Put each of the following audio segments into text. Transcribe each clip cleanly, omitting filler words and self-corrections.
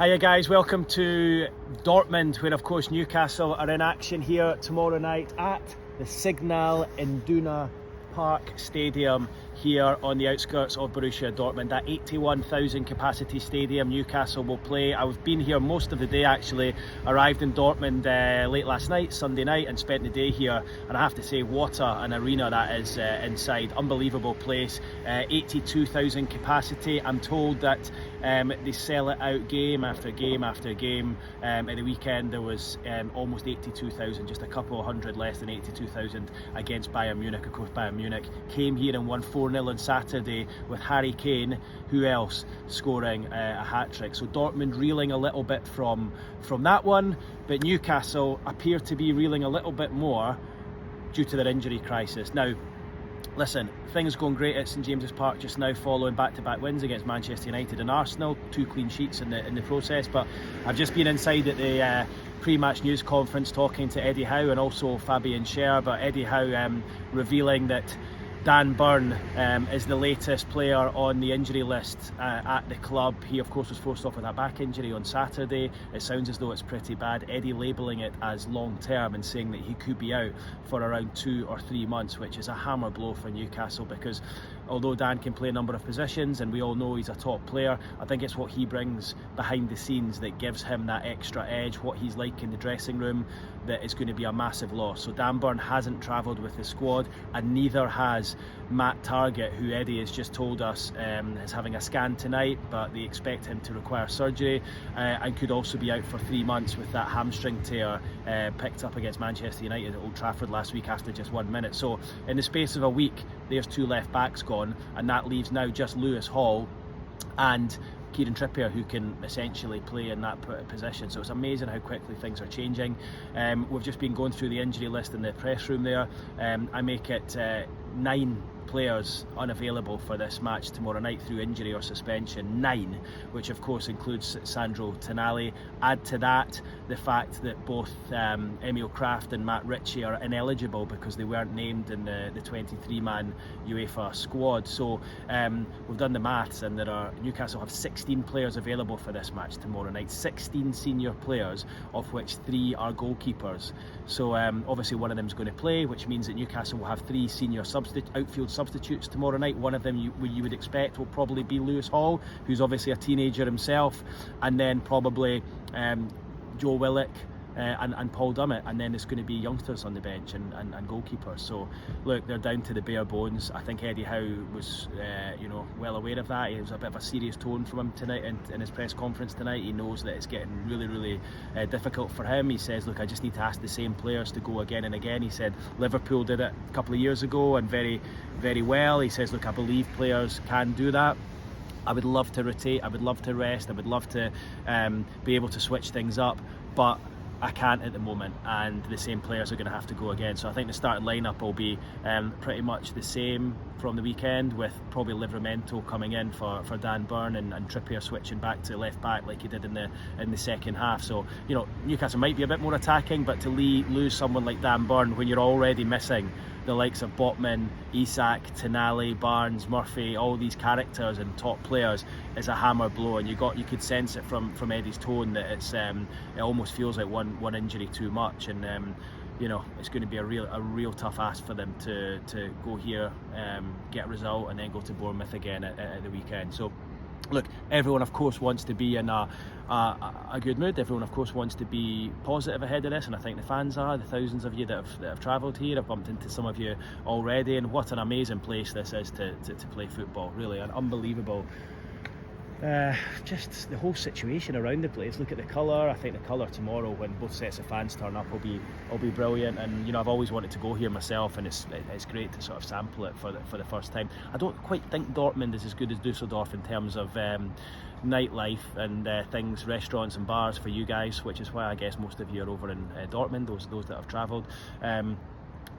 Hiya guys, welcome to Dortmund, where of course Newcastle are in action here tomorrow night at the Signal Iduna Park Stadium here on the outskirts of Borussia Dortmund. That 81,000 capacity stadium Newcastle will play. I've been here most of the day actually, arrived in Dortmund late last night, Sunday night, and spent the day here, and I have to say what an arena that is inside. Unbelievable place, 82,000 capacity. I'm told that they sell it out game after game after game. At the weekend there was almost 82,000, just a couple of hundred less than 82,000 against Bayern Munich. Of course Bayern Munich came here and won 4-0 on Saturday with Harry Kane, who else, scoring a hat-trick. So Dortmund reeling a little bit from that one, but Newcastle appear to be reeling a little bit more due to their injury crisis. Now, listen, things going great at St James's Park just now, following back-to-back wins against Manchester United and Arsenal, 2 clean sheets in the process. But I've just been inside at the pre-match news conference talking to Eddie Howe and also Fabian Schär. But Eddie Howe revealing that Dan Burn is the latest player on the injury list at the club. He of course was forced off with a back injury on Saturday. It sounds as though it's pretty bad. Eddie labelling it as long term and saying that he could be out for around 2 or 3 months, which is a hammer blow for Newcastle, because although Dan can play a number of positions and we all know he's a top player, I think it's what he brings behind the scenes that gives him that extra edge, what he's like in the dressing room, that is going to be a massive loss. So Dan Burn hasn't travelled with the squad, and neither has Matt Targett, who Eddie has just told us is having a scan tonight, but they expect him to require surgery and could also be out for 3 months with that hamstring tear picked up against Manchester United at Old Trafford last week after just 1 minute. So in the space of a week there's 2 left backs gone, and that leaves now just Lewis Hall and Kieran Trippier, who can essentially play in that position. So it's amazing how quickly things are changing. We've just been going through the injury list in the press room there. I make it 9 players unavailable for this match tomorrow night through injury or suspension. 9, which of course includes Sandro Tonali. Add to that the fact that both Emil Kraft and Matt Ritchie are ineligible because they weren't named in the 23-man UEFA squad. So we've done the maths, and Newcastle have 16 players available for this match tomorrow night. 16 senior players, of which 3 are goalkeepers. So obviously one of them is going to play, which means that Newcastle will have 3 senior outfield substitutes tomorrow night. One of them you would expect will probably be Lewis Hall, who's obviously a teenager himself, and then probably Joe Willock and Paul Dummett, and then there's going to be youngsters on the bench and goalkeepers. So look, they're down to the bare bones. I think Eddie Howe was well aware of that. It was a bit of a serious tone from him tonight in his press conference tonight. He knows that it's getting really difficult for him. He says, look, I just need to ask the same players to go again and again. He said Liverpool did it a couple of years ago and very well. He says, look, I believe players can do that. I would love to rotate, I would love to rest, I would love to be able to switch things up, but I can't at the moment, and the same players are going to have to go again. So I think the starting lineup will be pretty much the same from the weekend, with probably Livramento coming in for Dan Burn and Trippier switching back to left back like he did in the second half. So Newcastle might be a bit more attacking, but to lose someone like Dan Burn when you're already missing the likes of Botman, Isak, Tonali, Barnes, Murphy, all these characters and top players, is a hammer blow. And you could sense it from Eddie's tone that it almost feels like one injury too much, and it's going to be a real tough ask for them to go here, get a result, and then go to Bournemouth again at the weekend. So look, everyone of course wants to be in a good mood. Everyone of course wants to be positive ahead of this, and I think the fans are. The thousands of you that have travelled here, I've bumped into some of you already, and what an amazing place this is to play football. Really an unbelievable just the whole situation around the place. Look at the colour. I think the colour tomorrow, when both sets of fans turn up, will be brilliant. And I've always wanted to go here myself, and it's great to sort of sample it for the first time. I don't quite think Dortmund is as good as Dusseldorf in terms of nightlife and things, restaurants and bars for you guys, which is why I guess most of you are over in Dortmund, those that have travelled.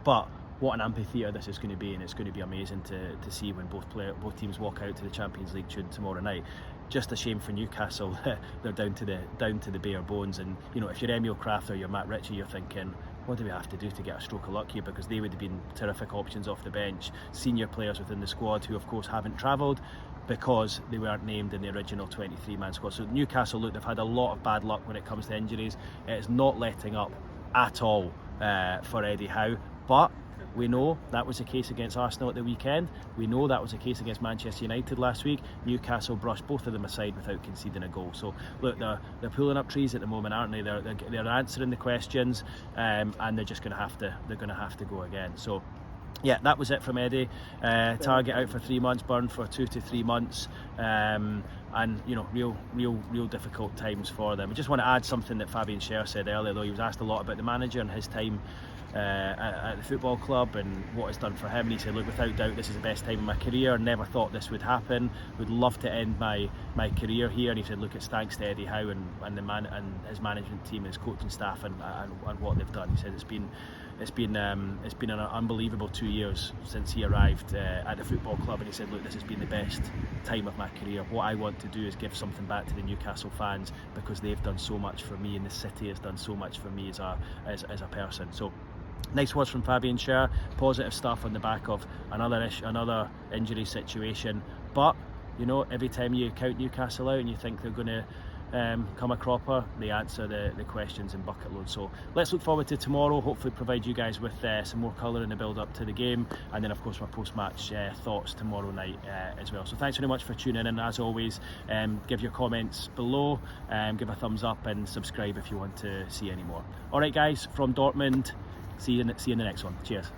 But what an amphitheatre this is going to be, and it's going to be amazing to see when both teams walk out to the Champions League tune tomorrow night. Just a shame for Newcastle. They're down to the bare bones, and if you're Emil Kraft or you're Matt Ritchie, you're thinking, what do we have to do to get a stroke of luck here? Because they would have been terrific options off the bench, senior players within the squad who of course haven't travelled, because they weren't named in the original 23-man squad. So Newcastle, look, they've had a lot of bad luck when it comes to injuries. It's not letting up at all for Eddie Howe, but we know that was the case against Arsenal at the weekend. We know that was the case against Manchester United last week. Newcastle brushed both of them aside without conceding a goal. So look, they're pulling up trees at the moment, aren't they? They're answering the questions, and they're just going to have to go again. So yeah, that was it from Eddie. Target out for 3 months, Burn for 2 to 3 months, and you know, real difficult times for them. I just want to add something that Fabian Schär said earlier, though. He was asked a lot about the manager and his time at the football club and what it's done for him. And he said, look, without doubt, this is the best time in my career. Never thought this would happen. Would love to end my career here. And he said, look, it's thanks to Eddie Howe and his management team, his coaching staff, and what they've done. He said it's been an unbelievable 2 years since he arrived at the football club, and he said, look, this has been the best time of my career. What I want to do is give something back to the Newcastle fans, because they've done so much for me, and the city has done so much for me as a person. So nice words from Fabian Schär. Positive stuff on the back of another injury situation. But you know, every time you count Newcastle out and you think they're going to come a cropper, they answer the questions in bucket loads. So let's look forward to tomorrow. Hopefully provide you guys with some more colour in the build up to the game, and then of course my post-match thoughts tomorrow night as well. So thanks very much for tuning in. As always, give your comments below, give a thumbs up, and subscribe if you want to see any more. Alright guys, from Dortmund, see you in the next one. Cheers.